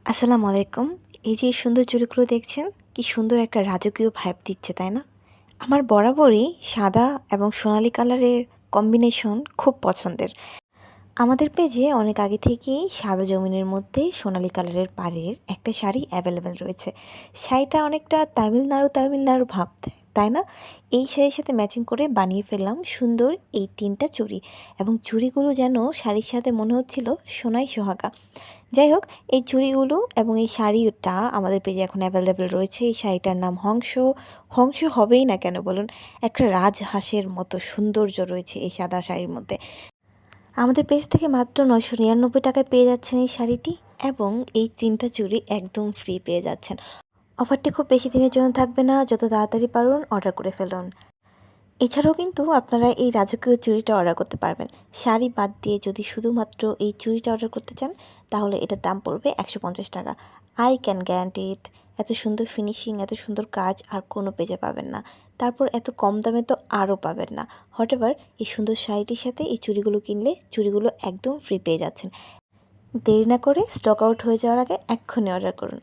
আসসালামু আলাইকুম। এই যে সুন্দর চুড়িগুলো দেখছেন, কি সুন্দর একটা রাজকীয় ভাইব দিচ্ছে, তাই না? আমার বরাবরই সাদা এবং সোনালী কালারের কম্বিনেশন খুব পছন্দের। আমাদের পেজে অনেক আগে থেকেই সাদা জমিনের মধ্যে সোনালী কালারের পাড়ের একটা শাড়ি অ্যাভেলেবেল রয়েছে। শাড়িটা অনেকটা তামিলনাড়ু ভাব দেয়, তাই না? এই শাড়ির সাথে ম্যাচিং করে বানিয়ে ফেললাম সুন্দর এই ৩টা চুড়ি, এবং চুড়িগুলো যেন শাড়ির সাথে মনে হচ্ছিল সোনাই সোহাগা। যাই হোক, এই চুড়িগুলো এবং এই শাড়িটা আমাদের পেজে এখন অ্যাভেলেবেল রয়েছে। এই শাড়িটার নাম হংস। হংস হবেই না কেন বলুন? একটা রাজহাঁসের মতো সৌন্দর্য রয়েছে এই সাদা শাড়ির মধ্যে। আমাদের পেজ থেকে মাত্র ৯৯৯ টাকায় পেয়ে যাচ্ছেন এই শাড়িটি, এবং এই ৩টা চুড়ি একদম ফ্রি পেয়ে যাচ্ছেন। অফারটি খুব বেশি দিনের জন্য থাকবে না, যত তাড়াতাড়ি পারুন অর্ডার করে ফেলুন। এছাড়াও কিন্তু আপনারা এই রাজকীয় চুড়িটা অর্ডার করতে পারবেন। শাড়ি বাদ দিয়ে যদি শুধুমাত্র এই চুড়িটা অর্ডার করতে চান, তাহলে এটার দাম পড়বে ১৫০ টাকা। আই ক্যান গ্যারান্টি ইট। এত সুন্দর ফিনিশিং, এত সুন্দর কাজ আর কোনো পেজে পাবেন না। তারপর এত কম দামে তো আরও পাবেন না। হটেভার, এই সুন্দর শাড়িটির সাথে এই চুড়িগুলো কিনলে চুড়িগুলো একদম ফ্রি পেয়ে যাচ্ছেন। দেরি না করে স্টক আউট হয়ে যাওয়ার আগে এক্ষুনি অর্ডার করুন।